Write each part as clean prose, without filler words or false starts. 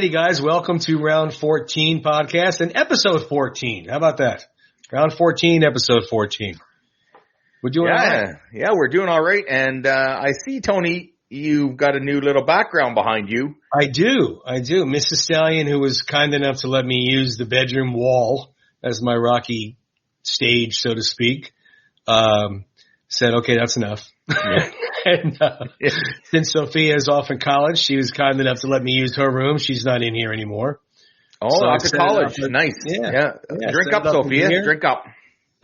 righty, guys. Welcome to Round 14 podcast and episode 14. How about that? Round 14, episode 14. We're doing all right. Yeah, we're doing all right. And I see, Tony, you've got a new little background behind you. I do. Mrs. Stallion, who was kind enough to let me use the bedroom wall as my Rocky stage, so to speak, said, okay, that's enough. Yeah. And since Sophia is off in college, she was kind enough to let me use her room. She's not in here anymore. Oh, so off to college. Nice. Yeah. Drink up, Sophia. Drink up.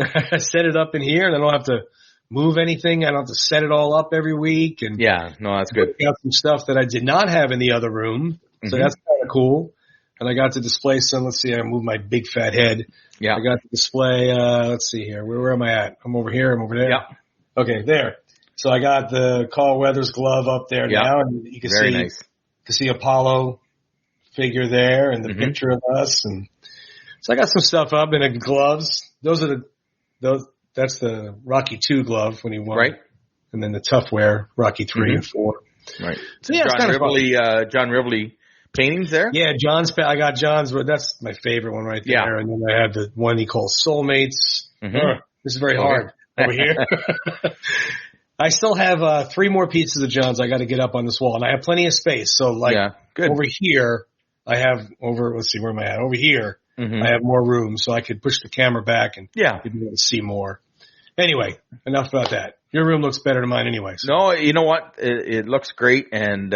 I set it up in here, and I don't have to move anything. I don't have to set it all up every week. And that's good. I got some stuff that I did not have in the other room, so that's kind of cool. And I got to display some. Let's see, I moved my big fat head. Yeah. I got to display. Let's see here. Where am I at? I'm over here. I'm over there. Yeah. Okay, there. So I got the Carl Weathers glove up there now, and you can see Apollo figure there, and the picture of us, and so I got some stuff up and the gloves. That's the Rocky 2 glove when he won, right? And then the tough wear Rocky 3 and 4, right? So yeah, John Rivoli paintings there. Yeah, I got John's. That's my favorite one right there, and then I have the one he calls Soulmates. This is very hard over here. I still have 3 more pieces of John's I got to get up on this wall, and I have plenty of space. So over here, I have let's see, where am I at? Over here, I have more room, so I could push the camera back and you'd be able to see more. Anyway, enough about that. Your room looks better than mine anyway. So. No, you know what? It looks great, and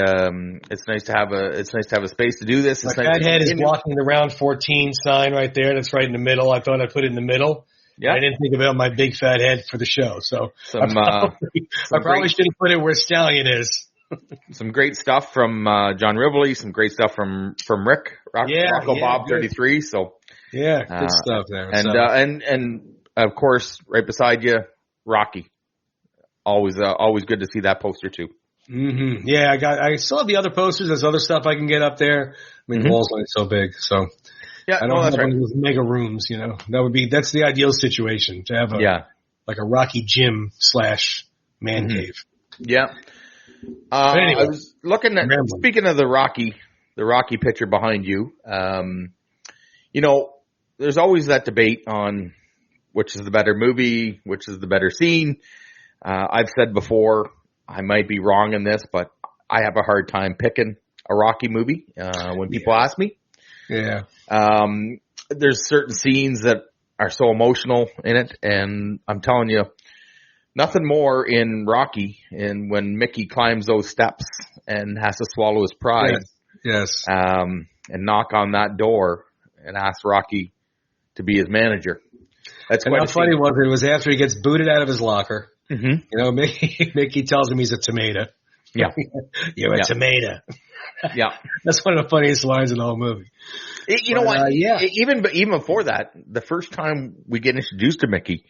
it's nice to have a space to do this. My fat head is blocking the Round 14 sign right there. That's right in the middle. I thought I'd put it in the middle. Yeah. I didn't think about my big fat head for the show, so I probably should have put it where Stallion is. Some great stuff from John Rivoli, some great stuff from Rick, Rocco Bob 33. So good stuff there. And of course, right beside you, Rocky. Always good to see that poster too. Mm-hmm. Yeah, I still have the other posters. There's other stuff I can get up there. I mean, the wall's only so big, so. Yeah, I don't have one of those mega rooms, that's the ideal situation to have like a Rocky gym / man cave. Yeah. Anyway, I was looking at, speaking of the Rocky picture behind you, there's always that debate on which is the better movie, which is the better scene. I've said before, I might be wrong in this, but I have a hard time picking a Rocky movie, when people ask me. Yeah. There's certain scenes that are so emotional in it, and I'm telling you, nothing more in Rocky, and when Mickey climbs those steps and has to swallow his pride. Yes. And knock on that door and ask Rocky to be his manager. That's and quite how funny was it? It was after he gets booted out of his locker. Mm-hmm. Mickey tells him he's a tomato. Yeah. You're a tomato. Yeah. That's one of the funniest lines in the whole movie. Even before that, the first time we get introduced to Mickey,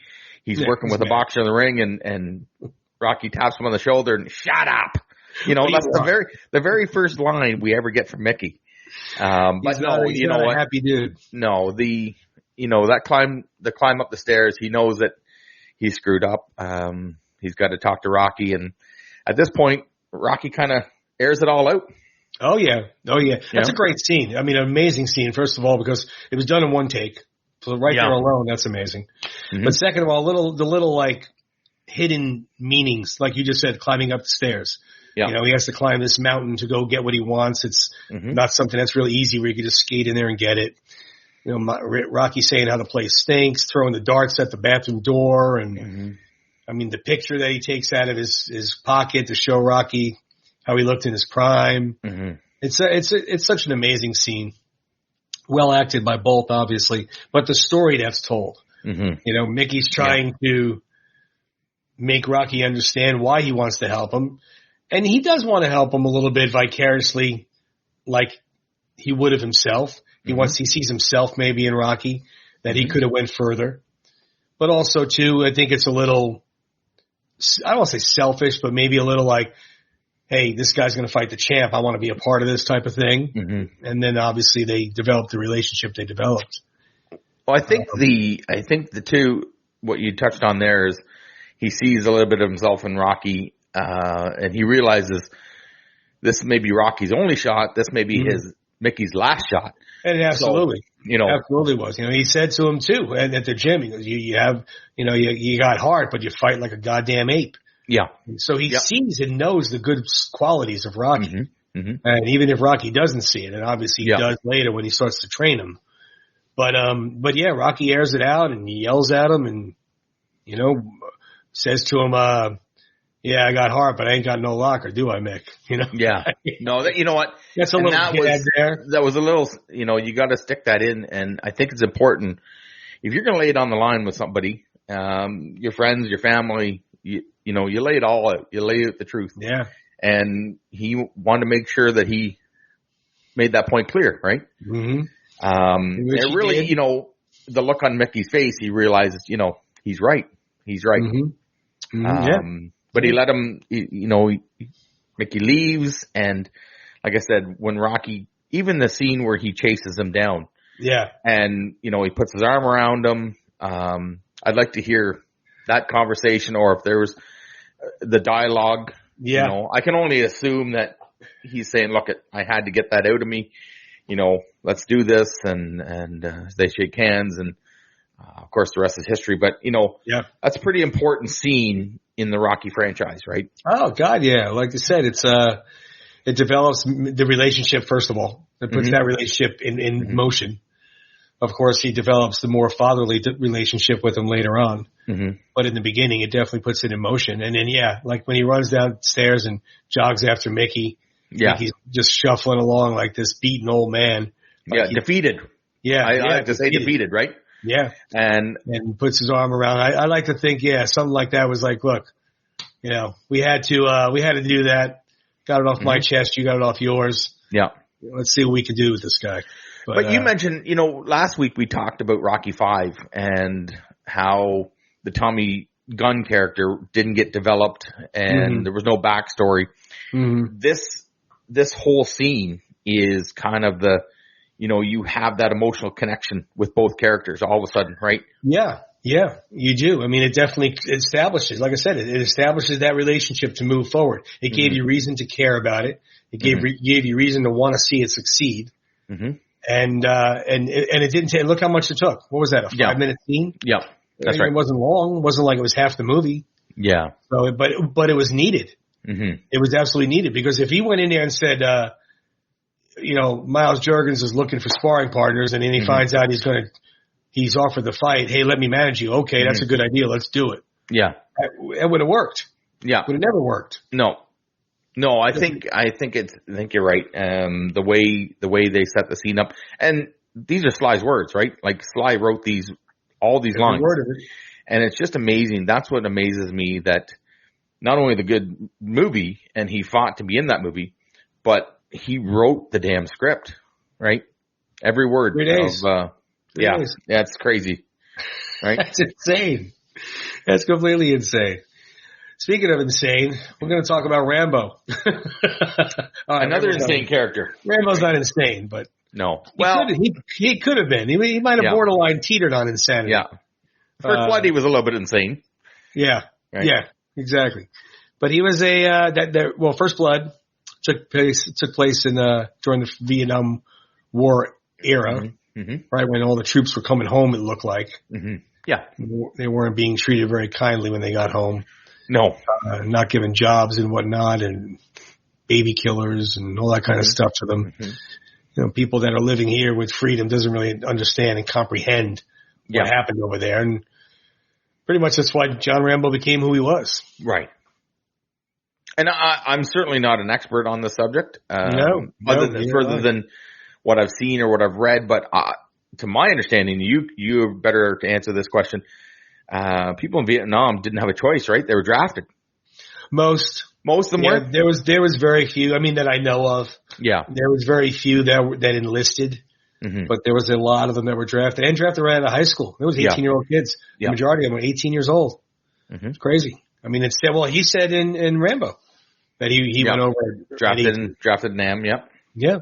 he's working with a boxer in the ring, and Rocky taps him on the shoulder and shut up. That's the very first line we ever get from Mickey. But he's not a happy dude. No, that climb up the stairs, he knows that he screwed up. He's got to talk to Rocky, and at this point, Rocky kind of airs it all out. Oh yeah. That's a great scene. I mean, an amazing scene, first of all, because it was done in one take. So there alone, that's amazing. Mm-hmm. But second of all, the little like hidden meanings, like you just said, climbing up the stairs. Yeah. He has to climb this mountain to go get what he wants. It's not something that's really easy where you can just skate in there and get it. Rocky saying how the place stinks, throwing the darts at the bathroom door, and I mean the picture that he takes out of his pocket to show Rocky how he looked in his prime. Mm-hmm. It's such an amazing scene. Well acted by both, obviously, but the story that's told. Mm-hmm. Mickey's trying to make Rocky understand why he wants to help him, and he does want to help him a little bit vicariously, like he would of himself. He sees himself maybe in Rocky, that he could have went further, but also too, I think it's a little, I don't want to say selfish, but maybe a little like, hey, this guy's going to fight the champ. I want to be a part of this type of thing. Mm-hmm. And then obviously they developed the relationship they developed. Well, I think the two, what you touched on there is he sees a little bit of himself in Rocky, and he realizes this may be Rocky's only shot. This may be Mickey's last shot. And absolutely, so, absolutely was. He said to him too, and at the gym, he goes, "You have, you got heart, but you fight like a goddamn ape." Yeah. So he sees and knows the good qualities of Rocky, Mm-hmm. and even if Rocky doesn't see it, and obviously he does later when he starts to train him. But yeah, Rocky airs it out and he yells at him, and says to him, "Yeah, I got heart, but I ain't got no locker, do I, Mick?" Yeah. No, you know what? That's a little gag there. That was a little, you got to stick that in, and I think it's important if you're going to lay it on the line with somebody, your friends, your family, you lay it all out. You lay out the truth. Yeah. And he wanted to make sure that he made that point clear, right? Mm-hmm. It really, the look on Mickey's face, he realizes, he's right. He's right. Mm-hmm. Mm-hmm. But he let him, Mickey leaves, and like I said, when Rocky, even the scene where he chases him down, and he puts his arm around him. I'd like to hear that conversation, or if there was the dialogue. Yeah, I can only assume that he's saying, "Look, I had to get that out of me. Let's do this," and they shake hands, and of course the rest is history. But that's a pretty important scene in the Rocky franchise, right? Oh God, yeah. Like I said, it develops the relationship first of all. It puts that relationship in motion. Of course, he develops the more fatherly relationship with him later on. Mm-hmm. But in the beginning, it definitely puts it in motion. And then, like when he runs downstairs and jogs after Mickey, he's just shuffling along like this beaten old man. Like defeated. Yeah. I like to say defeaed, right? Yeah. And puts his arm around. I like to think, something like that was like, look, we had to do that. Got it off my chest. You got it off yours. Yeah. Let's see what we can do with this guy. But you mentioned, last week we talked about Rocky V and how the Tommy Gunn character didn't get developed and there was no backstory. Mm-hmm. This whole scene is kind of you have that emotional connection with both characters all of a sudden, right? Yeah. Yeah, you do. I mean, it definitely establishes, like I said, it establishes that relationship to move forward. It gave you reason to care about it. It gave you reason to want to see it succeed. Mm-hmm. And it didn't take, look how much it took. What was that? A 5-minute scene? Yeah. That's right. It wasn't long. It wasn't like it was half the movie. Yeah. So, but it was needed. Mm-hmm. It was absolutely needed because if he went in there and said, Miles Juergens is looking for sparring partners and then he finds out he's offered the fight. Hey, let me manage you. Okay. That's a good idea. Let's do it. Yeah. It would have worked. Yeah. It would have never worked. No, I think you're right. The way they set the scene up, and these are Sly's words, right? Like Sly wrote all these lines, word of it. And it's just amazing. That's what amazes me, that not only the good movie, and he fought to be in that movie, but he wrote the damn script, right? Every word. 3 days. That's crazy, right? That's insane. That's completely insane. Speaking of insane, we're going to talk about Rambo. Another insane character. Rambo's not insane, but no. He could have been. He might have borderline teetered on insanity. Yeah. First Blood, he was a little bit insane. Yeah. Right. Yeah. Exactly. But he was First Blood took place in during the Vietnam War era, right when all the troops were coming home. It looked like. Mm-hmm. Yeah. They weren't being treated very kindly when they got home. No. Not given jobs and whatnot, and baby killers and all that kind of stuff to them. Mm-hmm. People that are living here with freedom doesn't really understand and comprehend what happened over there. And pretty much that's why John Rambo became who he was. Right. And I'm certainly not an expert on the subject. Further than what I've seen or what I've read, but to my understanding, you're better to answer this question. People in Vietnam didn't have a choice, right? They were drafted. Most of them were. There was very few. I mean, that I know of. Yeah. There was very few that enlisted, but there was a lot of them that were drafted right out of high school. There was 18-year-old kids. The majority of them were 18 years old. Mm-hmm. It's crazy. I mean, he said in Rambo that he went over drafted Nam. Yep. Yeah.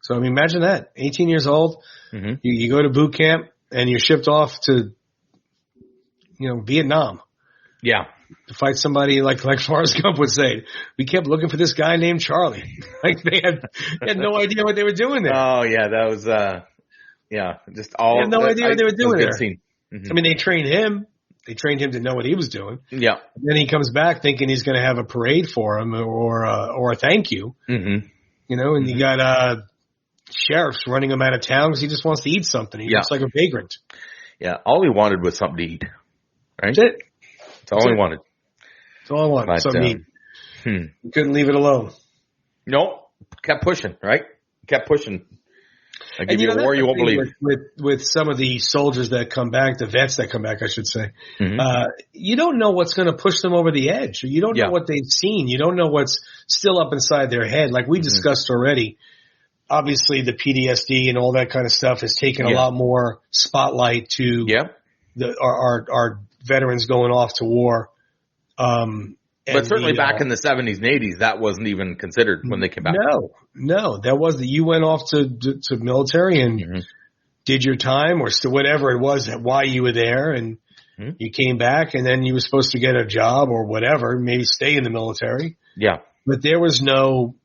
So I mean, imagine that. 18 years old. Mm-hmm. You go to boot camp and you're shipped off to Vietnam. Yeah. to fight somebody like Forrest Gump would say. We kept looking for this guy named Charlie. Like they had no idea what they were doing there. Oh yeah, that was just all. They had no idea what they were doing there. Mm-hmm. I mean, they trained him. They trained him to know what he was doing. Yeah. And then he comes back thinking he's going to have a parade for him or a thank you. Mm-hmm. You know, and you got sheriffs running him out of town because he just wants to eat something. He looks like a vagrant. Yeah, all he wanted was something to eat. Right? That's it. That's all he wanted. That's all I wanted. Something to eat. He couldn't leave it alone. No, kept pushing, right? Kept pushing. I give you a war you won't believe. With some of the soldiers that come back, the vets that come back, I should say, you don't know what's going to push them over the edge. You don't know what they've seen. You don't know what's still up inside their head. Like we discussed already, obviously the PTSD and all that kind of stuff has taken a lot more spotlight to our veterans going off to war. But certainly back in the 70s and 80s, that wasn't even considered when they came back. No, that was you went off to military and did your time or whatever it was, why you were there, and you came back and then you were supposed to get a job or whatever, maybe stay in the military. Yeah. But there was no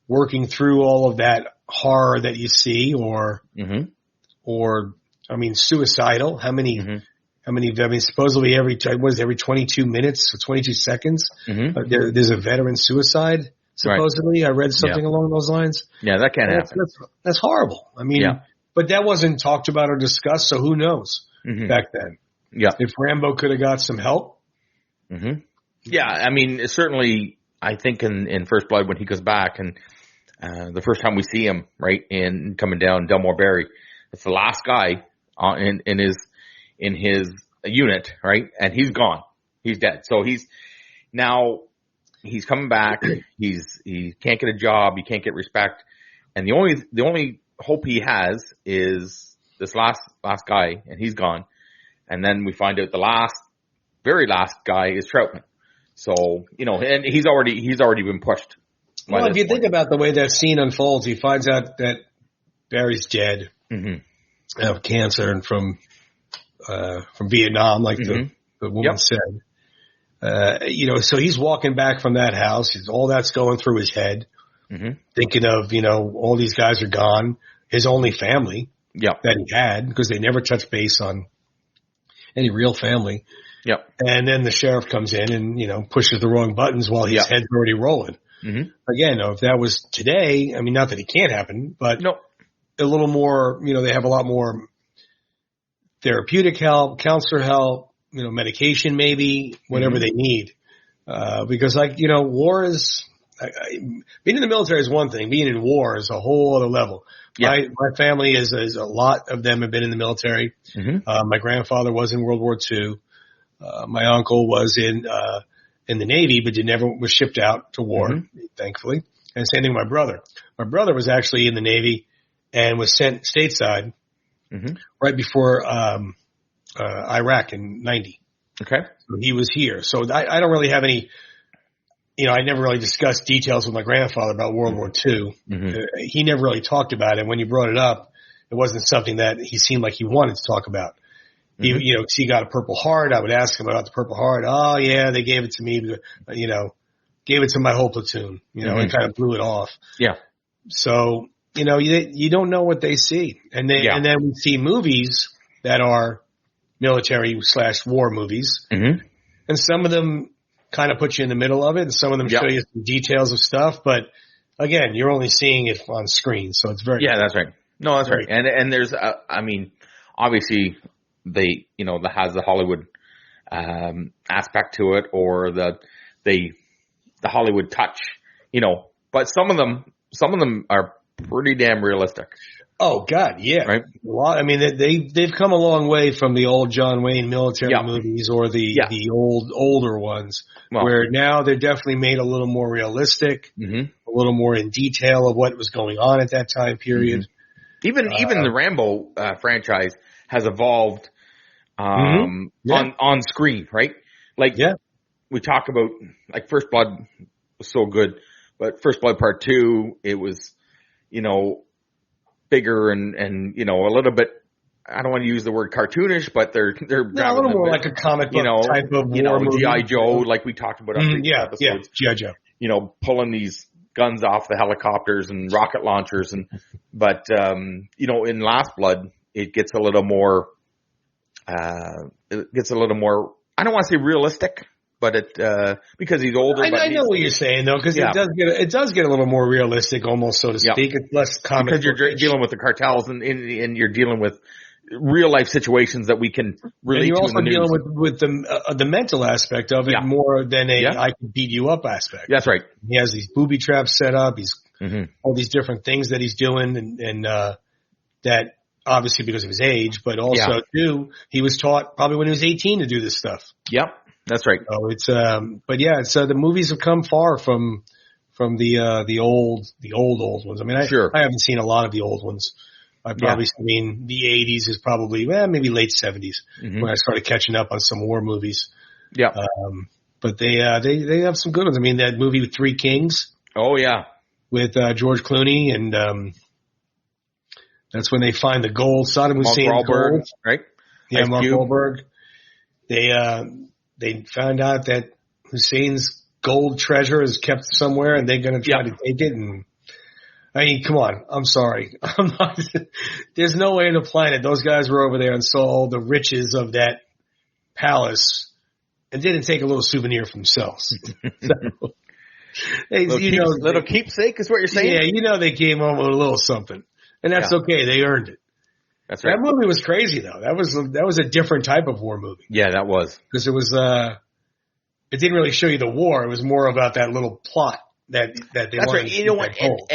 working through all of that horror that you see or I mean, suicidal. How many, I mean, supposedly every 22 minutes or 22 seconds, there's a veteran suicide, supposedly. Right. I read something along those lines. Yeah, that can't happen. That's horrible. I mean, but that wasn't talked about or discussed, so who knows back then. Yeah. If Rambo could have got some help. Yeah, I mean, certainly, I think in First Blood when he goes back and the first time we see him, right, in coming down Delmore Berry, it's the last guy in his unit, right? And he's gone. He's dead. So he's coming back. He can't get a job. He can't get respect. And the only hope he has is this last guy, and he's gone. And then we find out the very last guy is Troutman. So, and he's already been pushed. Well, if you think about the way that scene unfolds, he finds out that Barry's dead of cancer and from Vietnam, like the woman said. So he's walking back from that house. All that's going through his head, thinking of, all these guys are gone. His only family that he had, because they never touched base on any real family. Yep. And then the sheriff comes in and, pushes the wrong buttons while his head's already rolling. Again, if that was today, I mean, not that it can't happen, but a little more, they have a lot more therapeutic help, counselor help, medication maybe, whatever they need. Because war is, being in the military is one thing. Being in war is a whole other level. Yeah. My family is a lot of them have been in the military. My grandfather was in World War II. My uncle was in the Navy, but never was shipped out to war, thankfully. And same thing with my brother. My brother was actually in the Navy and was sent stateside right before Iraq in 90. Okay. So he was here. So I don't really have any, I never really discussed details with my grandfather about World War II. He never really talked about it. When you brought it up, it wasn't something that he seemed like he wanted to talk about. He got a Purple Heart. I would ask him about the Purple Heart. Oh yeah, they gave it to me, gave it to my whole platoon, and kind of blew it off. Yeah. So, you don't know what they see. And then we see movies that are military/war movies. And some of them kind of put you in the middle of it and some of them show you some details of stuff. But again, you're only seeing it on screen. So it's very, that's right. No, that's right. And there's, obviously, they, that has the Hollywood aspect to it or the Hollywood touch, but some of them are pretty damn realistic. Oh God, yeah. Right. A lot. I mean, they've come a long way from the old John Wayne military movies or the older ones, where now they're definitely made a little more realistic, a little more in detail of what was going on at that time period. Even the Rambo franchise has evolved on screen, right? Like we talk about like First Blood was so good, but First Blood Part 2, it was, bigger and a little bit I don't want to use the word cartoonish, but they're a little more like a comic book type of war movie. G.I. Joe, like we talked about on previous episodes. G.I. Joe. Pulling these guns off the helicopters and rocket launchers, but in Last Blood, it gets a little more. I don't want to say realistic, but because he's older. I know what you're saying though, because it does get a little more realistic, almost, so to speak. It's less comic because you're dealing with the cartels and you're dealing with real life situations that we can relate to. And you're also dealing news. with the mental aspect of it more than I can beat you up aspect. That's right. He has these booby traps set up. He's all these different things that he's doing, and that obviously because of his age, but also too, he was taught probably when he was 18 to do this stuff. Yep, that's right. So it's the movies have come far from the old ones. I mean, I haven't seen a lot of the old ones. I've probably seen the 80s is probably, maybe late 70s when I started catching up on some war movies. Yeah. But they have some good ones. I mean, that movie with Three Kings. Oh, yeah. With George Clooney, and that's when they find the gold. Saddam Hussein's gold. Right? Yeah, Mark Wahlberg. They found out that Hussein's gold treasure is kept somewhere, and they're going to try to take it, and I mean, come on. I'm sorry. There's no way on the planet those guys were over there and saw all the riches of that palace and didn't take a little souvenir for themselves. Little keepsake is what you're saying? Yeah, they came home with a little something. And that's okay. They earned it. That's right. That movie was crazy, though. That was a different type of war movie. Yeah, that was. Because it was it didn't really show you the war. It was more about that little plot that they wanted to keep that gold.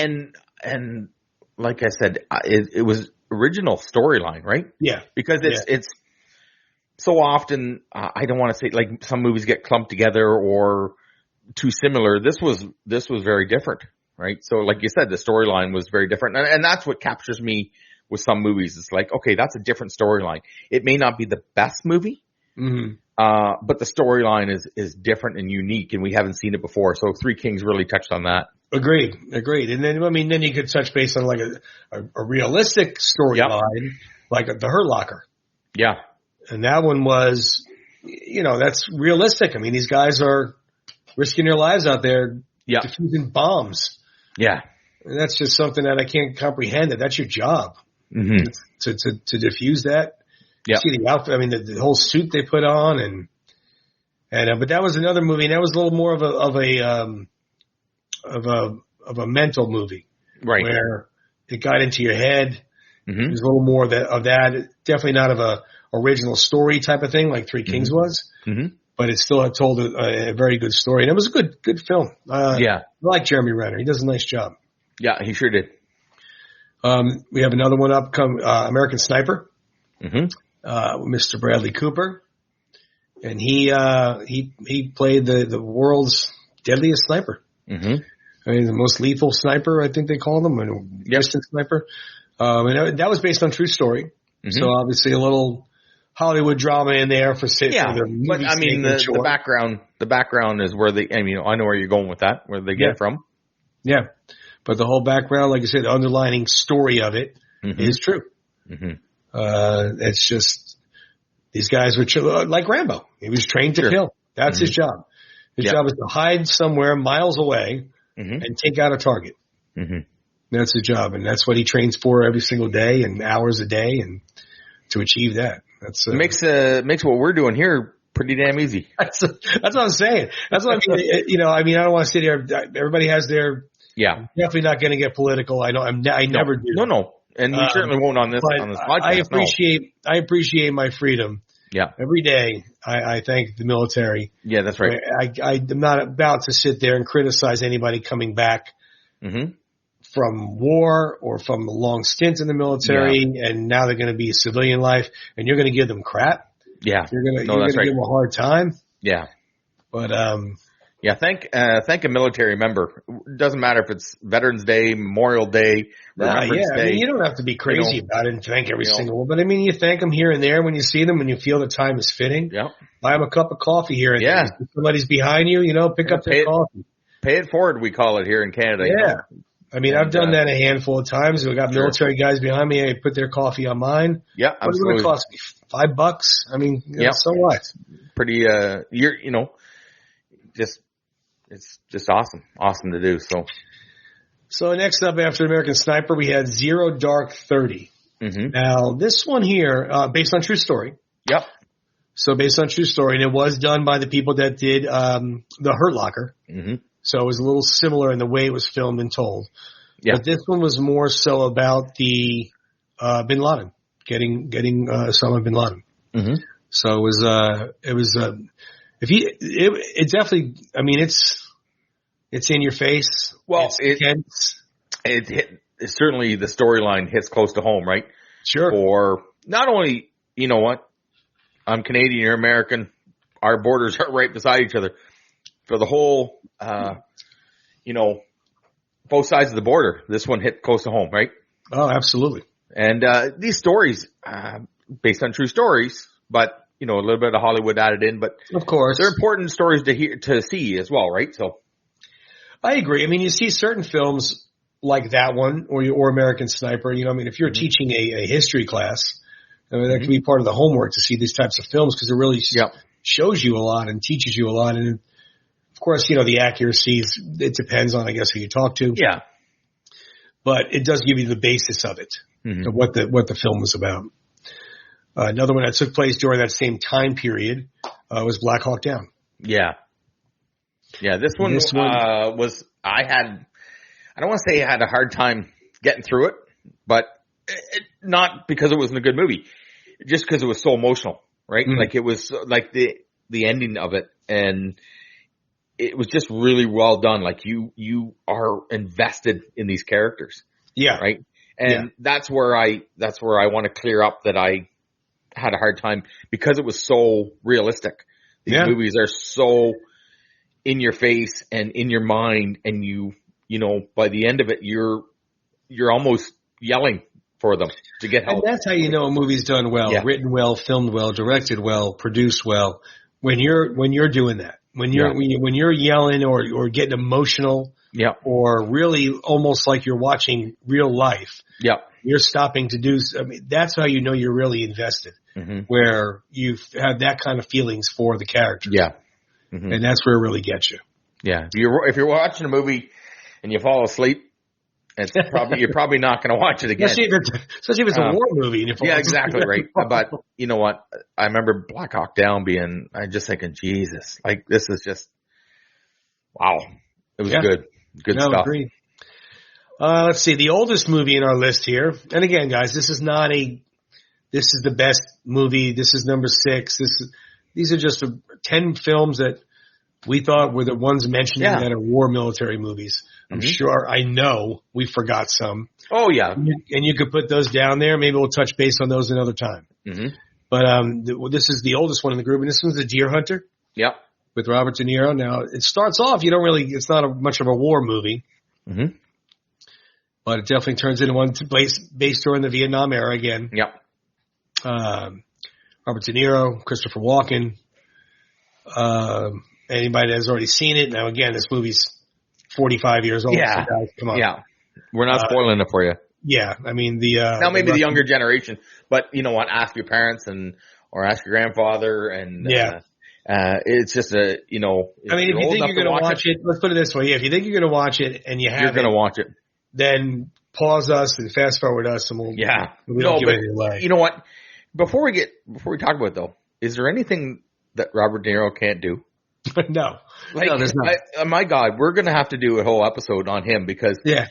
And like I said, it was original storyline, right? Yeah. Because it's so often, I don't want to say like some movies get clumped together or too similar. This was very different, right? So like you said, the storyline was very different. And that's what captures me with some movies. It's like, okay, that's a different storyline. It may not be the best movie, but the storyline is different and unique, and we haven't seen it before. So Three Kings really touched on that. Agreed. And then you could touch base on like a realistic storyline, like The Hurt Locker. Yeah. And that one was, that's realistic. I mean, these guys are risking their lives out there defusing bombs. Yeah. And that's just something that I can't comprehend, that's your job to defuse that. Yeah. See the outfit. I mean, the whole suit they put on and but that was another movie, and that was a little more of a mental movie, right? Where it got into your head. There's a little more of that. Definitely not of a original story type of thing like Three Kings was, but it still had told a very good story, and it was a good film. I like Jeremy Renner; he does a nice job. Yeah, he sure did. We have another one American Sniper, Mr. Bradley Cooper, and he played the world's deadliest sniper. I mean, the most lethal sniper, I think they call them, a distance sniper. And that was based on true story. So obviously a little Hollywood drama in there for the but I mean, the background is where I know where you're going with that, where they get it from. Yeah. But the whole background, like I said, the underlining story of it is true. It's just, these guys were like Rambo. He was trained to kill. That's his job. His job is to hide somewhere miles away and take out a target. That's his job, and that's what he trains for every single day and hours a day, and to achieve that. That's makes what we're doing here pretty damn easy. That's what I'm saying. That's what I mean. I don't want to sit here. Everybody has their. Yeah. I'm definitely not going to get political. I never do. No. And we certainly won't on this podcast. I appreciate my freedom. Yeah. Every day I thank the military. Yeah, that's right. I'm not about to sit there and criticize anybody coming back from war or from a long stint in the military, and now they're going to be a civilian life, and you're going to give them crap. Yeah. You're going to give them a hard time. Yeah. But thank a military member. It doesn't matter if it's Veterans Day, Memorial Day, Remembrance Day. I mean, you don't have to be crazy about it and thank every single one. But I mean, you thank them here and there when you see them, when you feel the time is fitting. Yeah. Buy them a cup of coffee here and there. If somebody's behind you, pick up their coffee. Pay it forward, we call it here in Canada. Yeah. I mean, I've done that a handful of times. We've got military guys behind me. I put their coffee on mine. Yeah, absolutely. What would it cost me? $5? I mean, so what? Pretty, it's just awesome to do. So next up after American Sniper, we had Zero Dark 30. Mm-hmm. Now this one here, based on true story. Yep. So based on true story, and it was done by the people that did the Hurt Locker. Mm-hmm. So it was a little similar in the way it was filmed and told. Yeah. But this one was more so about the Bin Laden, getting Osama Bin Laden. Mm-hmm. So it definitely, I mean, it's in your face. Well, it's certainly the storyline hits close to home, right? Sure. Or not only, you know what, I'm Canadian, you're American, our borders are right beside each other. For the whole, both sides of the border, this one hit close to home, right? Oh, absolutely. And these stories, based on true stories, but a little bit of Hollywood added in, but of course they're important stories to see as well, right? So I agree. I mean, you see certain films like that one or American Sniper, I mean, if you're mm-hmm. teaching a history class, I mean, that can be part of the homework to see these types of films because it really shows you a lot and teaches you a lot. And of course, the accuracies, it depends on, I guess, who you talk to. Yeah. But it does give you the basis of it, mm-hmm. of what the film was about. Another one that took place during that same time period was Black Hawk Down. Yeah. Yeah, this one was, I don't want to say I had a hard time getting through it, but not because it wasn't a good movie, just because it was so emotional, right? Mm-hmm. Like it was like the ending of it, and it was just really well done. Like you are invested in these characters. Yeah. Right. And that's where I want to clear up that I had a hard time because it was so realistic. These movies are so in your face and in your mind, and by the end of it, you're almost yelling for them to get help. And that's how you know a movie's done well, written well, filmed well, directed well, produced well. When you're doing that, when you're yelling or getting emotional, or really almost like you're watching real life, you're stopping to do. I mean, that's how you know you're really invested. Mm-hmm. Where you've had that kind of feelings for the characters. Yeah. Mm-hmm. And that's where it really gets you. Yeah. If you're watching a movie and you fall asleep, you're probably not going to watch it again. Especially if it's a war movie. And exactly right. But you know what? I remember Black Hawk Down I'm just thinking, Jesus, like this is just, wow. It was good. Good stuff. Agreed. Let's see. The oldest movie in our list here. And again, guys, this is the best movie. This is number 6. These are just 10 films that we thought were the ones mentioned that are war military movies. I'm sure, I know we forgot some. Oh yeah. And you could put those down there. Maybe we'll touch base on those another time. Mm-hmm. But, this is the oldest one in the group, and this one's The Deer Hunter. Yep. With Robert De Niro. Now, it starts off, it's not much of a war movie. Mm-hmm. But it definitely turns into one based during the Vietnam era again. Yep. Robert De Niro, Christopher Walken. Anybody that has already seen it. Now, again, this movie's 45 years old. Yeah. So guys, come on. Yeah. We're not spoiling it for you. Yeah. I mean, now maybe the younger generation, but you know what? Ask your parents or ask your grandfather it's just I mean, if you think you're going to watch it, let's put it this way. Yeah. If you think you're going to watch it and you haven't. You're going to watch it. Then pause us and fast forward us and we don't give anything away. You know what? Before we talk about it though, is there anything that Robert De Niro can't do? No. No, there's not. My God, we're going to have to do a whole episode on him because, like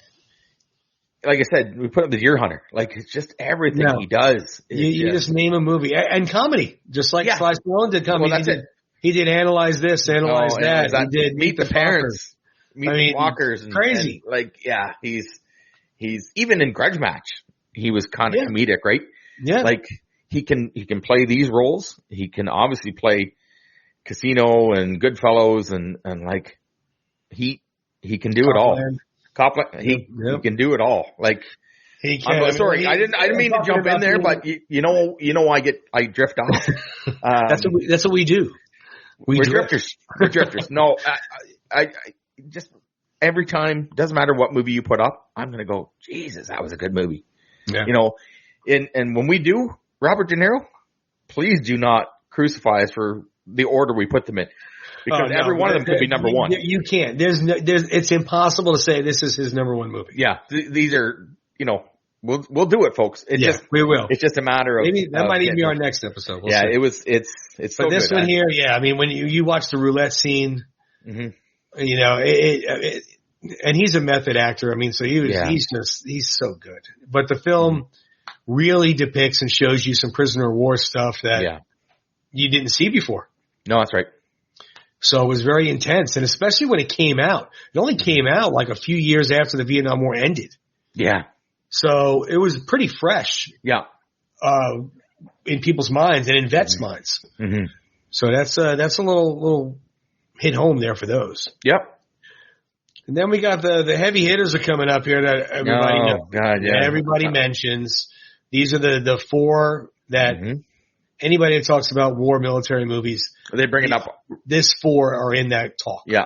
I said, we put up The Deer Hunter. Like, it's just everything he does. You just name a movie. And comedy. Just like Sly Stallone did comedy. Well, that's it. He did Analyze This, Analyze That. He did Meet the Parents. Meet the Walkers. And, crazy. He's even in Grudge Match. He was kind of comedic, right? Yeah. Like, he can play these roles. He can obviously play Casino and Goodfellas and like he can do it all. Copland, he can do it all. Like he can. I didn't mean to jump in there, but you know I drift off. That's what we do. We're drifters. We're drifters. No, I just every time, doesn't matter what movie you put up, I'm going to go, Jesus, that was a good movie. Yeah. You know, and when we do, Robert De Niro, please do not crucify us for the order we put them in. Because every one of them could be number one. You can't. It's impossible to say this is his number one movie. Yeah. These are, you know, we'll do it, folks. We will. It's just a matter of. Maybe that might even be our next episode. We'll see. It's but so this good. one here, I mean, when you watch the roulette scene, you know, and he's a method actor. I mean, so he's so good. But the film really depicts and shows you some prisoner of war stuff that you didn't see before. No, that's right. So it was very intense, and especially when it came out. It only came out like a few years after the Vietnam War ended. Yeah. So it was pretty fresh. Yeah. In people's minds and in vets' minds. Mm-hmm. So that's a little hit home there for those. Yep. And then we got the heavy hitters are coming up here that everybody knows. God, yeah. Everybody mentions. These are the four that anybody that talks about war military movies. They bring it up. This four are in that talk. Yeah.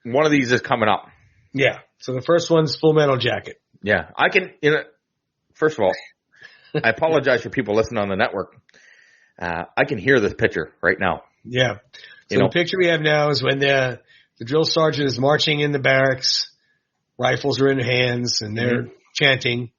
One of these is coming up. Yeah. So the first one's Full Metal Jacket. Yeah. I can, first of all, I apologize for people listening on the network. I can hear this picture right now. Yeah. So the picture we have now is when the drill sergeant is marching in the barracks, rifles are in their hands, and they're chanting.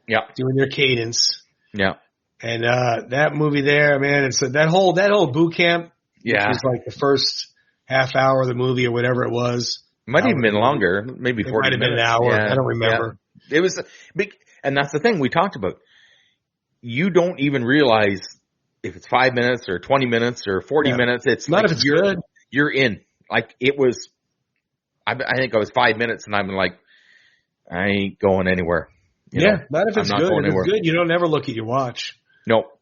Yeah. Doing their cadence. Yeah. And that movie there, man, it's that whole boot camp. Yeah. Which was like the first half hour of the movie or whatever it was. Might have even been longer, maybe 40 minutes. It might have been an hour. Yeah. I don't remember. Yeah. It was big, and that's the thing we talked about. You don't even realize if it's 5 minutes or 20 minutes or 40 minutes. It's not if it's good. You're in. Like it was. I think I was 5 minutes, and I'm like, I ain't going anywhere. Not if it's good. If it's good, you don't ever look at your watch. Nope.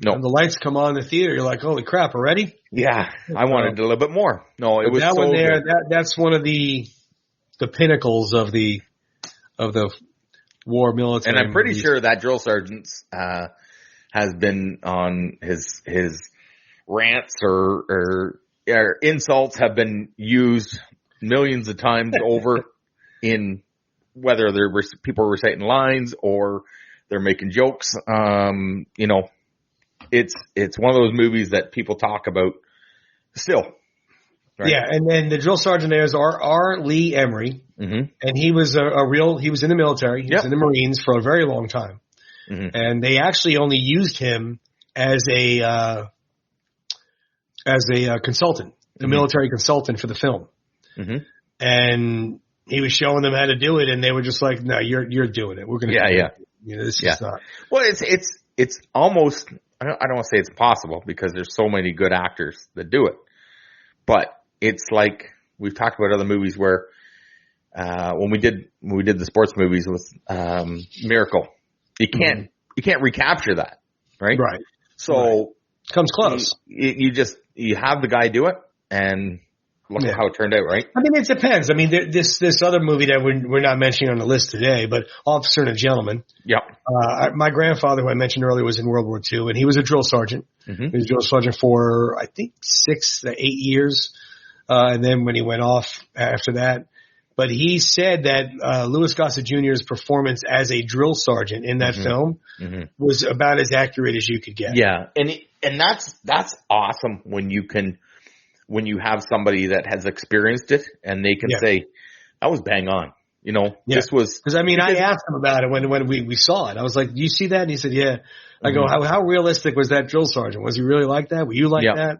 When the lights come on in the theater, you're like, holy crap, already? Yeah. I wanted a little bit more. No, it was that so one there, good. That's one of the pinnacles of the war military. And I'm pretty sure that drill sergeant has been on his rants or insults have been used millions of times over in whether they're people are reciting lines or they're making jokes. It's one of those movies that people talk about still. Right? Yeah, and then the drill sergeant there is R. Lee Emery, and he was he was in the military. He was in the Marines for a very long time, and they actually only used him as a consultant, a military consultant for the film, and he was showing them how to do it, and they were just like, "No, you're doing it. We're going to this is not." Well, it's almost. I don't want to say it's impossible because there's so many good actors that do it, but it's like we've talked about other movies where when we did the sports movies with Miracle, you can't recapture that, right? Right. So comes close. You have the guy do it and look at how it turned out, right? I mean, it depends. I mean, this other movie that we're not mentioning on the list today, but Officer and a Gentleman. Yeah. My grandfather, who I mentioned earlier, was in World War II, and he was a drill sergeant. He was a drill sergeant for, I think, 6 to 8 years. And then when he went off after that. But he said that Louis Gossett Jr.'s performance as a drill sergeant in that film was about as accurate as you could get. Yeah. And that's awesome when you have somebody that has experienced it and they can say, that was bang on. This was. Because, I asked him about it when we saw it. I was like, do you see that? And he said, yeah. I go, how realistic was that drill sergeant? Was he really like that? Were you like that?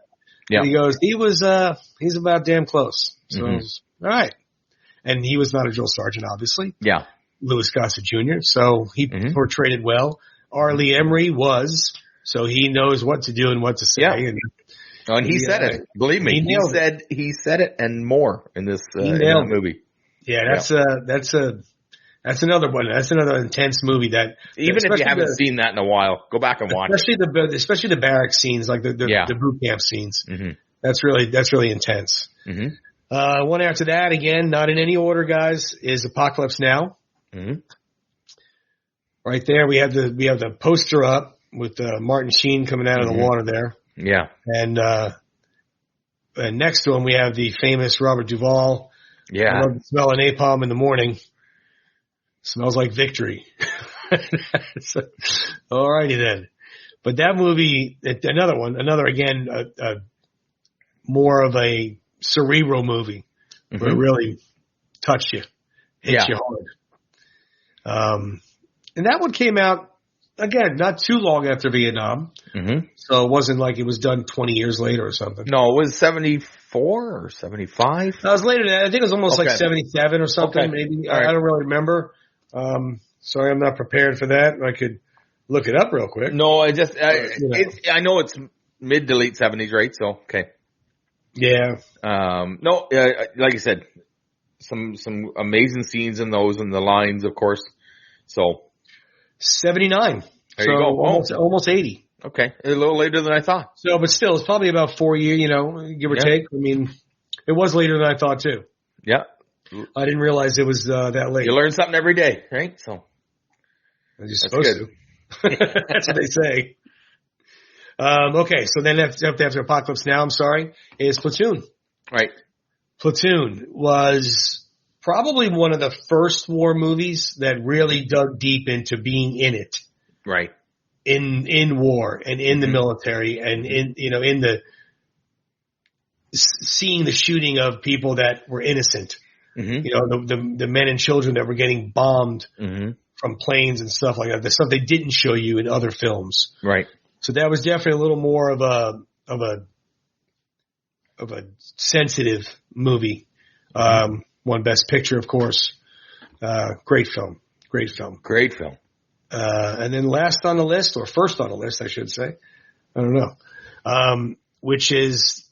Yeah. And he goes, he's about damn close. So I was, all right. And he was not a drill sergeant, obviously. Yeah. Louis Gossett Jr. So he portrayed it well. R. Lee Emery was, so he knows what to do and what to say. Yeah. And he said it. Believe me, he said it and more in this movie. Yeah, that's another one. That's another intense movie that even if you haven't seen that in a while, go back and watch it. Especially the barrack scenes, like the boot camp scenes. That's really intense. One after that, again, not in any order, guys, is Apocalypse Now. Right there, we have the poster up with Martin Sheen coming out of the water there. Yeah. And next to him, we have the famous Robert Duvall Yeah. I love the smell of napalm in the morning. Smells like victory. So, alrighty then. But that movie, another again, more of a cerebral movie where it really touched you, hit you hard. And that one came out, again, not too long after Vietnam. So it wasn't like it was done 20 years later or something. No, it was 74 or 75? That was later than that. I think it was almost like 77 or something, maybe. I don't really remember. Sorry, I'm not prepared for that. I could look it up real quick. No, I know it's mid to late 70s, right? So, okay. Yeah. No, like I said, some amazing scenes in those and the lines, of course. So 79. There you go. Almost 80. Okay. A little later than I thought. So, but still, it's probably about 4 years, give or take. I mean, it was later than I thought too. Yeah. I didn't realize it was that late. You learn something every day, right? So you're supposed to. That's what they say. Okay. So then after Apocalypse Now, I'm sorry, is Platoon. Right. Platoon was probably one of the first war movies that really dug deep into being in it. Right. In war and in the military and in the seeing the shooting of people that were innocent. The men and children that were getting bombed from planes and stuff like that. The stuff they didn't show you in other films. Right. So that was definitely a little more of a sensitive movie. Won Best Picture, of course. Great film. And then last on the list, or first on the list, I should say. I don't know. Which is,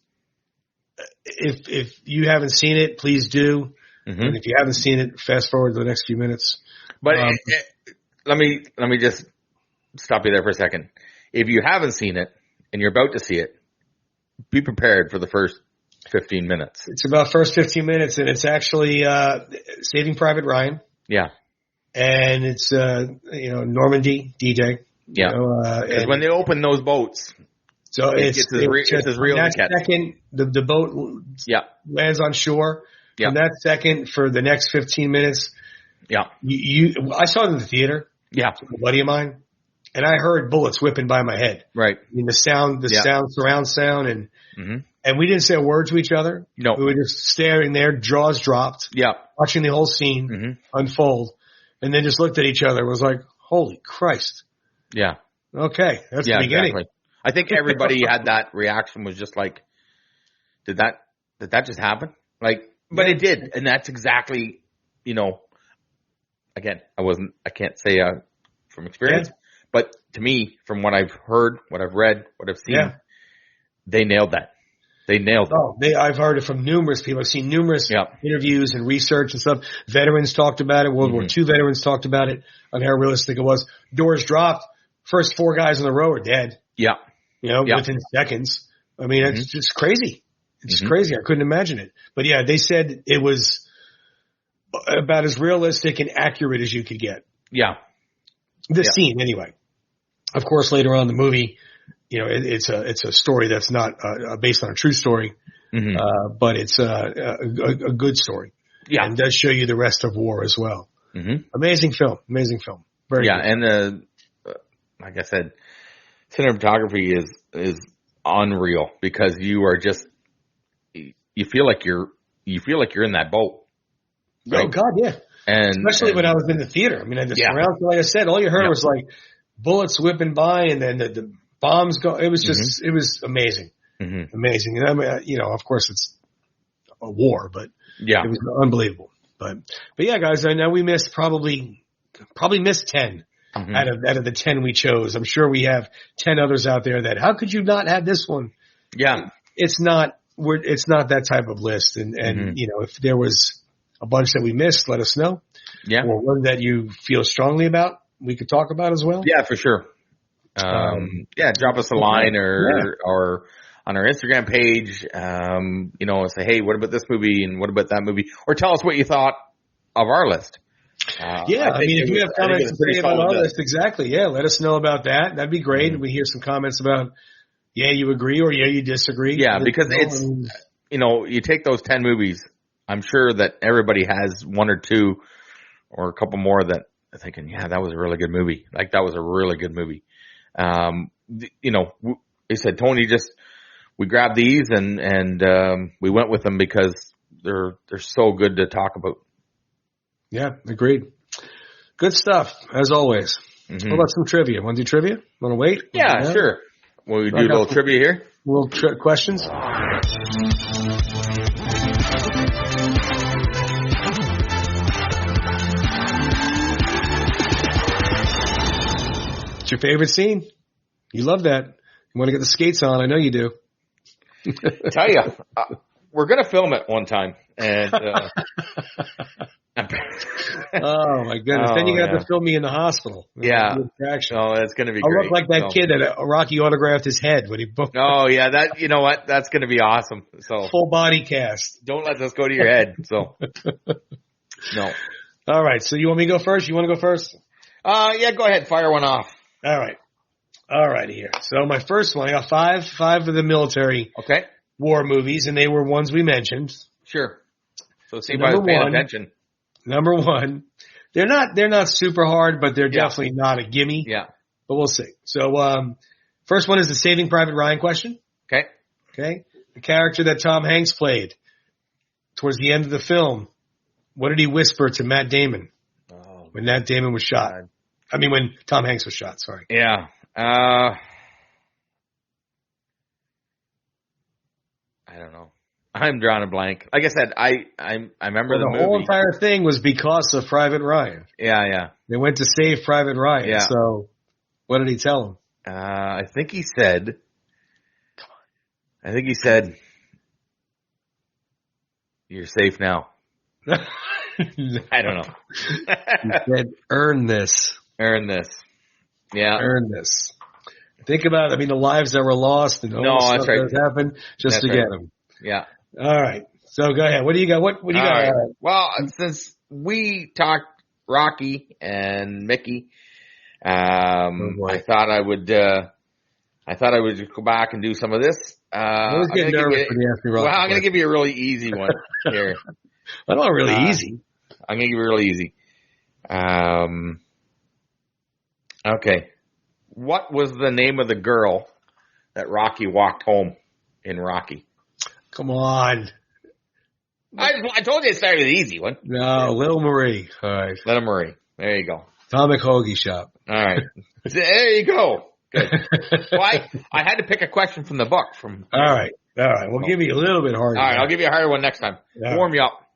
if you haven't seen it, please do. And if you haven't seen it, fast forward to the next few minutes. But let me just stop you there for a second. If you haven't seen it and you're about to see it, be prepared for the first 15 minutes. It's about first 15 minutes, and it's actually Saving Private Ryan. Yeah. And it's Normandy, DJ. Yeah. Because when they open those boats, so it's as real as it gets. Second, the boat lands on shore. From that second, for the next 15 minutes, I saw it in the theater. Yeah. With a buddy of mine, and I heard bullets whipping by my head. Right. I mean, the sound, surround sound, and we didn't say a word to each other. No. We were just staring there, jaws dropped. Yeah. Watching the whole scene unfold, and then just looked at each other. It was like, holy Christ. Yeah. Okay. That's the beginning. Exactly. I think everybody had that reaction, was just like, did that just happen? But it did. And that's exactly, again, I can't say from experience, but to me, from what I've heard, what I've read, what I've seen, they nailed that. I've heard it from numerous people. I've seen numerous interviews and research and stuff. Veterans talked about it. World War II veterans talked about it, on how realistic it was. Doors dropped. First 4 guys in the row are dead. Yeah. Within seconds. I mean, it's just crazy. It's crazy. I couldn't imagine it. But yeah, they said it was about as realistic and accurate as you could get. Yeah. This scene, anyway. Of course, later on in the movie, it's a story that's not based on a true story, but it's a good story. Yeah. And does show you the rest of war as well. Amazing film. Very good. And like I said, cinematography is unreal, because you are just, you feel like you're in that boat. Right? Oh God, yeah. And especially when I was in the theater. I mean, surround, like I said, all you heard was like bullets whipping by, and then the bombs go. It was just, it was amazing, amazing. And I mean, of course, it's a war, but it was unbelievable. But yeah, guys, I know we missed probably missed 10 out of the 10 we chose. I'm sure we have 10 others out there that, how could you not have this one? Yeah, it's not that type of list. And if there was a bunch that we missed, let us know. Yeah. Or one that you feel strongly about, we could talk about as well. Yeah, for sure. Drop us a line or on our Instagram page, say, hey, what about this movie and what about that movie? Or tell us what you thought of our list. I mean, if you have comments to say about our list, exactly. Yeah, let us know about that. That'd be great. We hear some comments about, you agree or you disagree. Yeah, because it's, you take those 10 movies I'm sure that everybody has one or two or a couple more that are thinking, yeah, that was a really good movie. Like, that was a really good movie. They said, Tony, we grabbed these and we went with them because they're so good to talk about. Yeah, agreed. Good stuff, as always. Mm-hmm. What about some trivia? Want to do trivia? Want to wait? Yeah, sure. Will we do a little trivia here? Little questions? What's your favorite scene? You love that. You want to get the skates on. I know you do. Tell you, we're going to film it one time. And oh my goodness! Then you got to film me in the hospital. Yeah. Oh, that's going to be I'll great. look like that kid that Rocky autographed his head when he booked. Oh yeah, that, you know what? That's going to be awesome. So full body cast. Don't let this go to your head. So no. All right. So you want me to go first? You want to go first? Yeah. Go ahead. Fire one off. All right. All right. Here. So my first one, I got five of the military war movies, and they were ones we mentioned. Sure. So see if I was paying attention. Number one, they're not super hard, but they're definitely not a gimme. Yeah. But we'll see. So, first one is the Saving Private Ryan question. Okay. The character that Tom Hanks played towards the end of the film, what did he whisper to Matt Damon when Matt Damon was shot? I mean, when Tom Hanks was shot, sorry. Yeah. I don't know. I'm drawing a blank. Like I said, I remember the movie. The whole entire thing was because of Private Ryan. Yeah. They went to save Private Ryan. Yeah. So, what did he tell him? I think he said, you're safe now. I don't know. He said, earn this. Yeah. Earn this. Think about it. I mean, the lives that were lost and all the stuff that happened just to get them. Yeah. All right. So go ahead. What do you got? What do you got? Right. Well, since we talked Rocky and Mickey, I thought I would just go back and do some of this. I always get nervous when you ask me Rocky. Well, I'm going to give you a really easy one here. I don't really easy. I'm going to give you a really easy. Okay. What was the name of the girl that Rocky walked home in Rocky? Come on. I told you to start with the easy one. No, Little Marie. All right. Little Marie. There you go. Atomic Hoagie Shop. All right. There you go. Good. Well, I had to pick a question from the book. All right. We'll give you a little bit harder. All right. I'll give you a harder one next time. Warm you up.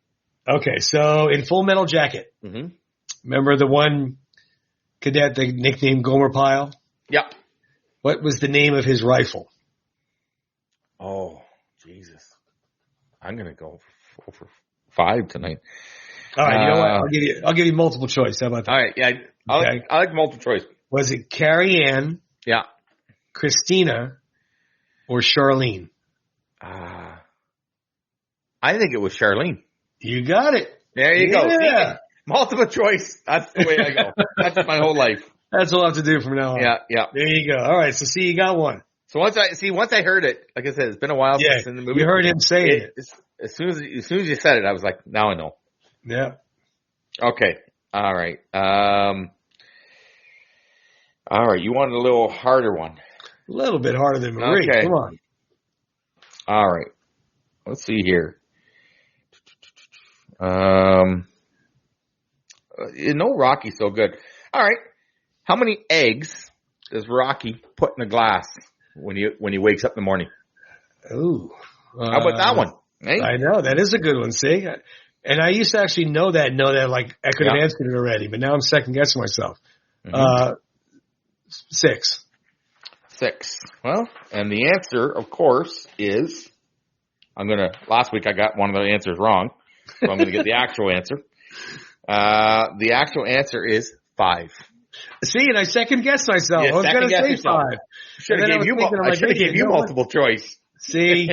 Okay. So in Full Metal Jacket, remember the one cadet they nicknamed Gomer Pyle? Yep. What was the name of his rifle? Oh, Jesus. I'm going to go for 5 tonight. All right. You know what? I'll give you multiple choice. How about that? All right. Yeah. I like multiple choice. Was it Carrie Ann? Yeah. Christina or Charlene? I think it was Charlene. You got it. There you go. See, multiple choice. That's the way I go. That's my whole life. That's all I have to do from now on. Yeah. There you go. All right. So see, you got one. So once I heard it, like I said, it's been a while since in the movie. You heard him say it. As soon as you said it, I was like, now I know. Yeah. Okay. All right. All right. You wanted a little harder one. A little bit harder than Marie. Okay. Come on. All right. Let's see here. Rocky's so good. All right. How many eggs does Rocky put in a glass when he wakes up in the morning? Ooh. How about that one? Hey? I know. That is a good one. See? And I used to actually know that, like I could have answered it already, but now I'm second guessing myself. 6. Well, and the answer, of course, is last week I got one of the answers wrong, so I'm going to get the actual answer. The actual answer is 5. See, and I second guessed myself. I was going to say 5. Should have gave you multiple choice. See,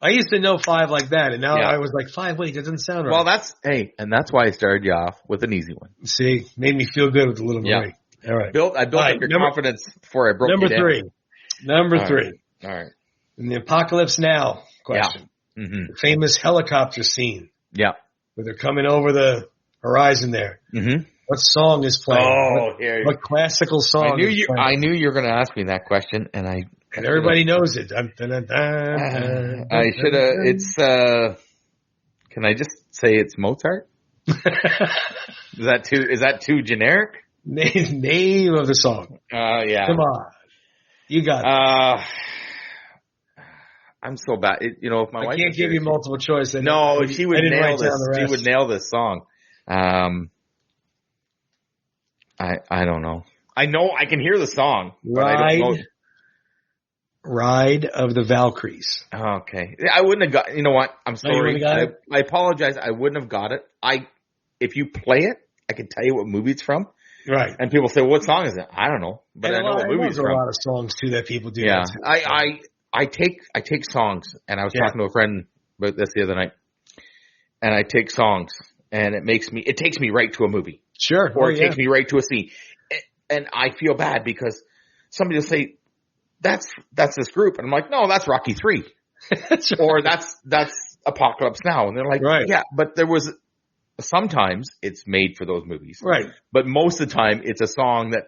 I used to know 5 like that, and now I was like, 5, wait, that doesn't sound right. Well, that's why I started you off with an easy one. See, made me feel good with the Little Marie. All right. I built up your confidence before I broke Number you down. 3. Number 3. All right. In the Apocalypse Now question. Yeah. The famous helicopter scene. Yeah. Where they're coming over the horizon there. Mm-hmm. What song is playing? Oh, what classical song is playing? I knew you were going to ask me that question, and everybody knows it. I should have. It's. Can I just say it's Mozart? Is that too generic? Name of the song. Yeah. Come on. You got it. I'm so bad. If my wife can't give you multiple choice. No, she would nail this. She would nail this song. I don't know. I know I can hear the song, but I don't know. Ride of the Valkyries. Okay. I wouldn't have got, you know what? I'm sorry. Got it? I apologize. I wouldn't have got it. If you play it, I can tell you what movie it's from. Right. And people say, well, what song is it? I don't know, but I know what movie it's from. There's a lot of songs too that people do. Yeah. I take songs, and I was talking to a friend about this the other night, and I take songs, and it takes me right to a movie. Sure. Or it takes me right to a scene. And I feel bad because somebody will say, that's this group. And I'm like, no, that's Rocky 3. That's right. Or that's Apocalypse Now. And they're like, right. Yeah, but sometimes it's made for those movies. Right. But most of the time it's a song that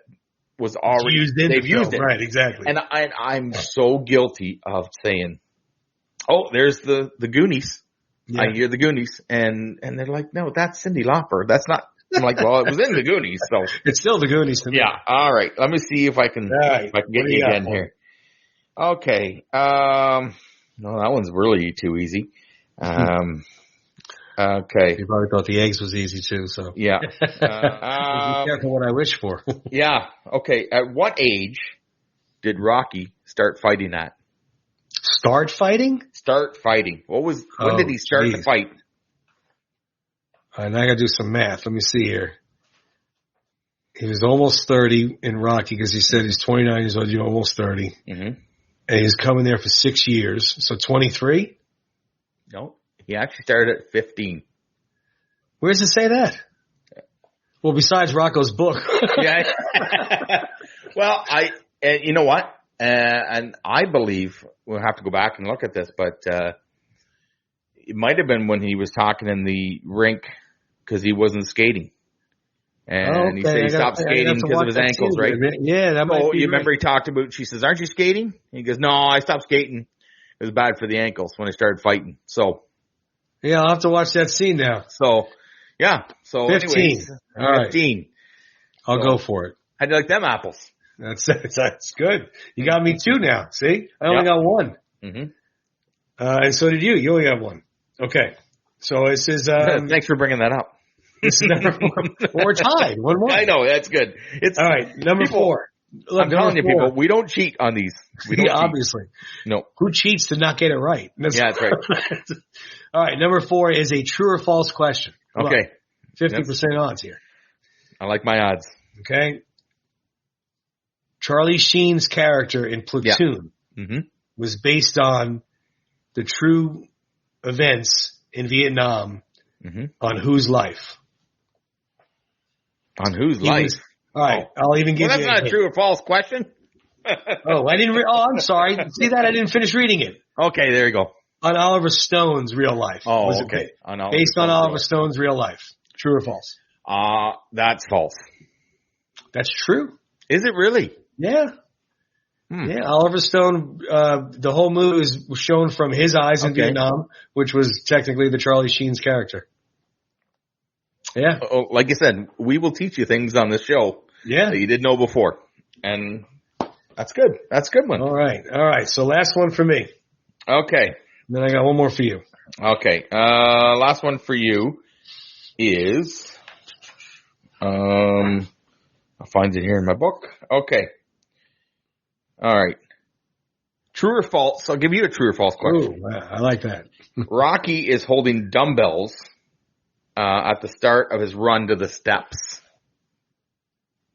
was already they've used it. Right, exactly. And I'm so guilty of saying, oh, there's the Goonies. Yeah. I hear the Goonies. And they're like, no, that's Cyndi Lauper. That's not. I'm like, well, it was in the Goonies, so it's still the Goonies to me. Yeah. All right. Let me see if I can get you again here. Okay. No, that one's really too easy. Okay. You probably thought the eggs was easy too, so. Yeah. Be careful what I wish for. Yeah. Okay. At what age did Rocky start fighting at? Start fighting? Start fighting. When did he start to fight? All right, now I got to do some math. Let me see here. He was almost 30 in Rocky because he said he's 29 years old. You're almost 30. Mm-hmm. And he's coming there for 6 years. So 23? No, he actually started at 15. Where does it say that? Well, besides Rocco's book. Yeah. Well, you know what? And I believe we'll have to go back and look at this, but it might have been when he was talking in the rink because he wasn't skating. And he said he stopped skating because of his ankles, right? Yeah, that might be you remember he talked about, she says, aren't you skating? And he goes, no, I stopped skating. It was bad for the ankles when I started fighting. So. Yeah, I'll have to watch that scene now. So, yeah. So 15. Anyways, all 15. Right. I'll go for it. How'd you like them apples? That's good. You got me 2 now. See? I only got 1. Mm-hmm. And so did you. You only got 1. Okay. So this is, thanks for bringing that up. This is number 4. Well, we're tied. 1-1. I know. That's good. It's all right. Number 4. Look, I'm telling you, people, we don't cheat on these. We don't cheat. Obviously. No. Who cheats to not get it right? That's right. All right. Number 4 is a true or false question. Come okay. 50% odds here. I like my odds. Okay. Charlie Sheen's character in Platoon was based on the true events in Vietnam on whose life? On whose life? All right, I'll even give you. That's not a true or false question. I didn't. I'm sorry. See that? I didn't finish reading it. Okay, there you go. On Oliver Stone's real life. Oh, okay. Based on Oliver Stone's real life. True or false? That's false. That's true. Is it really? Yeah. Yeah, Oliver Stone, the whole movie was shown from his eyes in Vietnam, which was technically the Charlie Sheen's character. Yeah. Like you said, we will teach you things on this show that you didn't know before. And that's good. That's a good one. All right. So last one for me. Okay. Then I got one more for you. Okay. Last one for you is, I'll find it here in my book. Okay. All right. True or false? I'll give you a true or false question. Ooh, I like that. Rocky is holding dumbbells at the start of his run to the steps.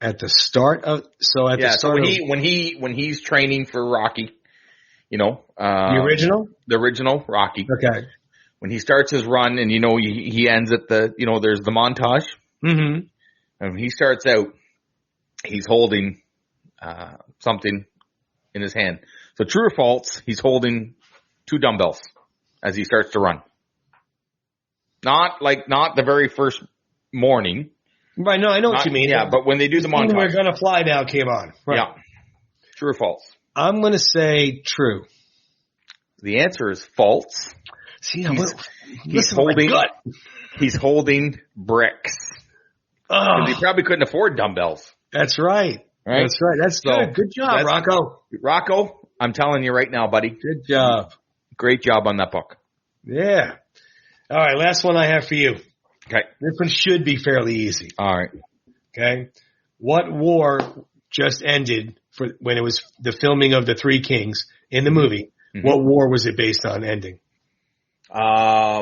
At the start of when he's training for Rocky, the original Rocky. Okay. When he starts his run, and he ends at the there's the montage. Mm-hmm. And when he starts out, he's holding something in his hand. So true or false? He's holding 2 dumbbells as he starts to run. Not the very first morning. Right, no, I know what you mean. Yeah, but when they do the montage. We're Gonna Fly Now came on. Right. Yeah. True or false? I'm going to say true. The answer is false. See, he's holding bricks. He probably couldn't afford dumbbells. That's right. That's right. That's good. Good job, Rocco. Rocco, I'm telling you right now, buddy. Good job. Great job on that book. Yeah. All right, last one I have for you. Okay. This one should be fairly easy. All right. Okay. What war just ended when it was the filming of the Three Kings in the movie? Mm-hmm. What war was it based on ending? I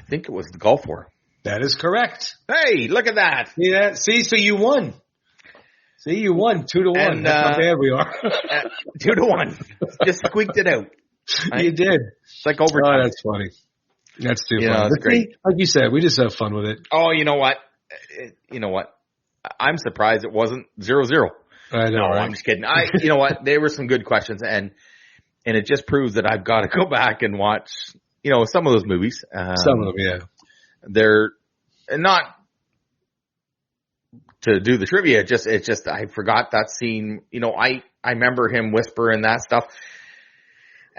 think it was the Gulf War. That is correct. Hey, look at that. Yeah. See, so you won. See, you won 2-1. That's how bad we are. 2-1. Just squeaked it out. You did. It's like overtime. Oh, that's funny. That's too fun. That's great. Like you said, we just have fun with it. Oh, you know what? I'm surprised it wasn't 0-0. I know. Right? I'm just kidding. You know what? There were some good questions, and it just proves that I've got to go back and watch, some of those movies. Some of them, yeah. They're not to do the trivia. It's just I forgot that scene. I remember him whispering that stuff.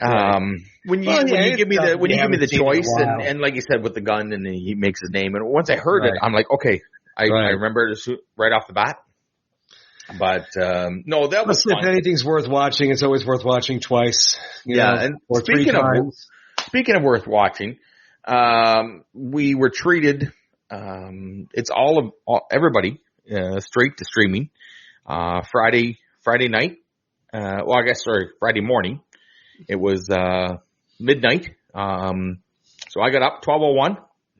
When you give me the choice and like you said with the gun and he makes his name, and once I heard it, I'm like, okay, I remember it right off the bat. But no, that was fun. If anything's worth watching, it's always worth watching twice. And speaking of worth watching, we were treated. It's everybody straight to streaming. Friday night. Friday morning. It was midnight. So I got up 12:01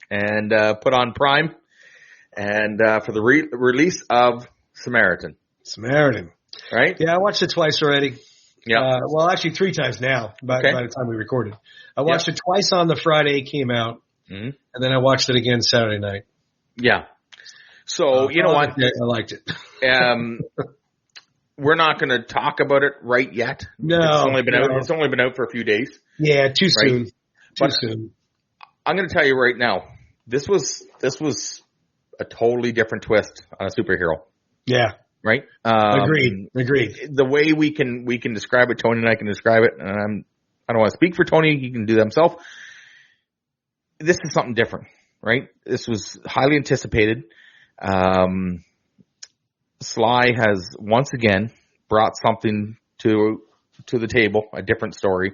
and put on Prime and for the release of Samaritan. Right? Yeah, I watched it twice already. Yeah. Well, actually 3 times now by the time we recorded. I watched it twice on the Friday it came out, and then I watched it again Saturday night. Yeah. So, you know what? I liked it. We're not going to talk about it right yet. No. It's only been out for a few days. Yeah, too soon. Too soon. I'm going to tell you right now, this was a totally different twist on a superhero. Yeah. Right? Agreed. The way we can describe it, Tony and I can describe it, and I don't want to speak for Tony, he can do that himself. This is something different, right? This was highly anticipated. Sly has once again brought something to the table, a different story,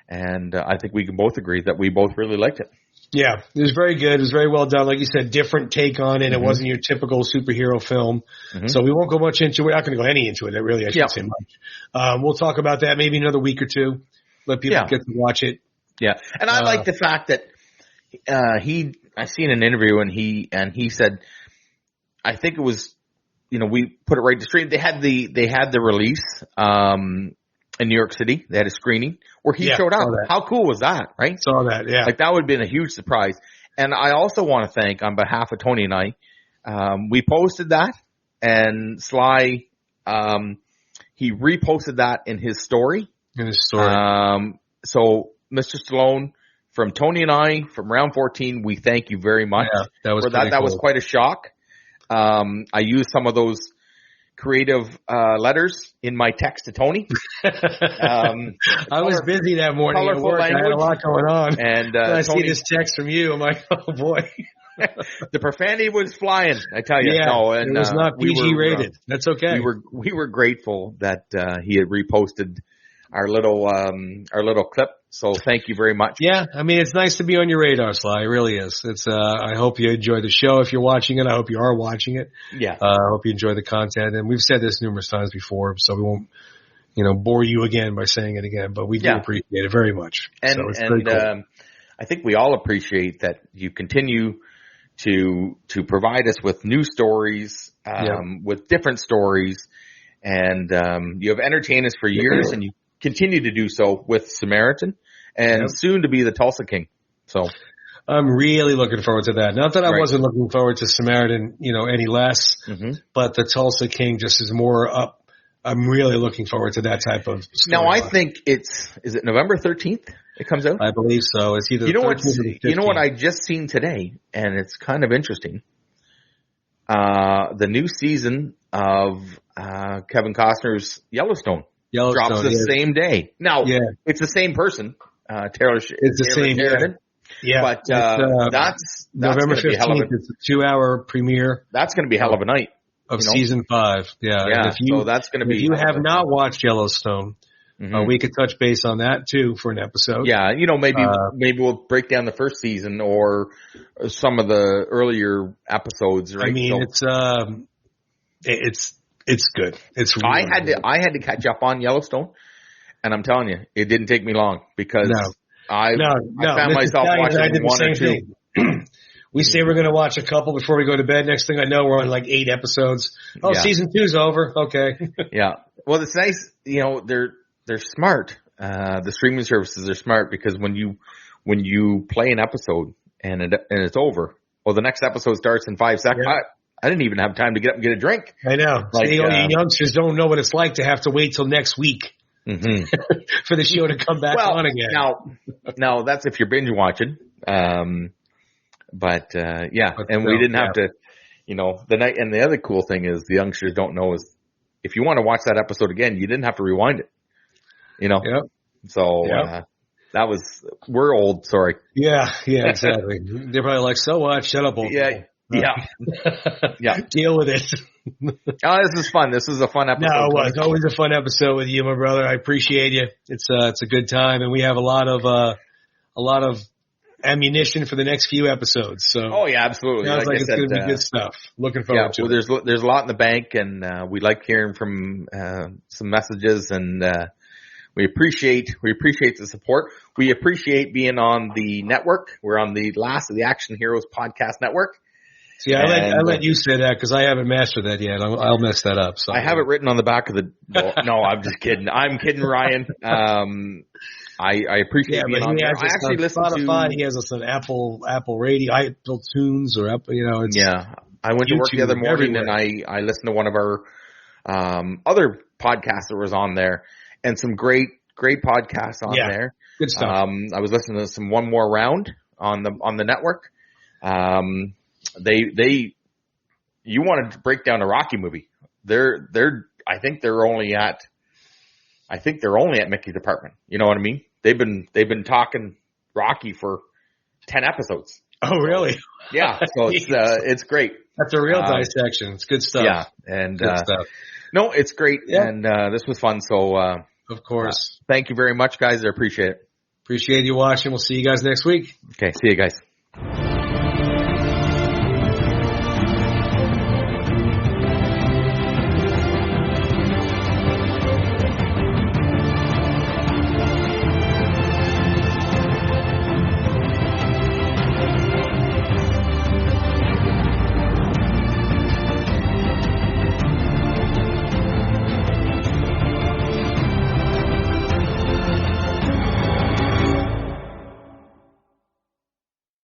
and I think we can both agree that we both really liked it. Yeah, it was very good. It was very well done. Like you said, different take on it. It wasn't your typical superhero film. So we won't go much into it. We're not going to go any into it. Really, I shouldn't say much. We'll talk about that maybe another week or two. Let people get to watch it. Yeah, and I like the fact that I seen an interview and he said, I think it was, we put it right to stream. They had the release in New York City. They had a screening where he showed up. How cool was that, right? Saw that, yeah. Like that would have been a huge surprise. And I also want to thank, on behalf of Tony and I, we posted that, and Sly, he reposted that in his story. So Mr. Stallone, from Tony and I, from Round 14, we thank you very much. Yeah, that was that. That was quite a shock. I used some of those creative letters in my text to Tony. I was busy that morning at work. Language. I had a lot going on. And I see this text from you. I'm like, oh boy. The profanity was flying, I tell you. Yeah, no, and, it was not PG rated. That's okay. We were grateful that he had reposted our little clip. So thank you very much. Yeah, I mean, it's nice to be on your radar, Sly. It really is. It's I hope you enjoy the show. If you're watching it, I hope you are watching it. Yeah. I hope you enjoy the content. And we've said this numerous times before, so we won't, bore you again by saying it again. But we do appreciate it very much. And, so it's very cool. I think we all appreciate that you continue to provide us with new stories, with different stories, and you have entertained us for years, and you continue to do so with Samaritan, and soon to be the Tulsa King. So I'm really looking forward to that. Not that I wasn't looking forward to Samaritan, any less, but the Tulsa King just is more up. I'm really looking forward to that type of story. Now I think is it November 13th It comes out? I believe so. It's either you know what I just seen today, and it's kind of interesting. The new season of Kevin Costner's Yellowstone drops the same day. Now, it's the same person, Taylor. It's the same Sheridan. Yeah, but that's November 15th. It's a 2-hour premiere. That's going to be a hell of a night of season 5. Yeah. So that's going to be. If you have not watched Yellowstone, we could touch base on that too for an episode. Yeah, maybe we'll break down the first season or some of the earlier episodes. Right? I mean, it's good. It's really I had to catch up on Yellowstone, and I'm telling you, it didn't take me long because I found myself watching one or two. We say we're going to watch a couple before we go to bed. Next thing I know, we're on like 8 episodes. Season 2's over. Okay. Yeah. Well, it's nice. They're smart. The streaming services are smart because when you play an episode and it's over, well, the next episode starts in 5 seconds. Yeah. I didn't even have time to get up and get a drink. I know. Like, youngsters don't know what it's like to have to wait till next week for the show to come back on again. Now that's if you're binge watching. But we didn't have to, the night. And the other cool thing is the youngsters don't know is if you want to watch that episode again, you didn't have to rewind it. Yep. So that was we're old. Sorry. Yeah, exactly. They're probably like, so what? Shut up, old people. Yeah. Deal with it. Oh, this is fun. This is a fun episode. No, it's always a fun episode with you, my brother. I appreciate you. It's a good time, and we have a lot of ammunition for the next few episodes. So, absolutely. Sounds like it's going to be good stuff. Looking forward to it. There's a lot in the bank, and we like hearing from some messages, and we appreciate the support. We appreciate being on the network. We're on the last of the Action Heroes podcast network. See, I let you say that because I haven't mastered that yet. I'll mess that up. So I have it written on the back of the. No, I'm just kidding. I'm kidding, Ryan. I appreciate being on there. I actually listen Spotify. He has us on Apple Radio, Apple Tunes, or Apple. I went to work the other morning and I listened to one of our other podcasts that was on there, and some great podcasts on there. Good stuff. I was listening to some One More Round on the network. You wanted to break down a Rocky movie. I think they're only at Mickey's apartment. You know what I mean? They've been talking Rocky for 10 episodes. Oh, really? Yeah. So it's great. That's a real dissection. It's good stuff. Yeah. And, good stuff. No, it's great. Yeah. And, this was fun. So, of course. Thank you very much, guys. I appreciate it. Appreciate you watching. We'll see you guys next week. Okay. See you guys.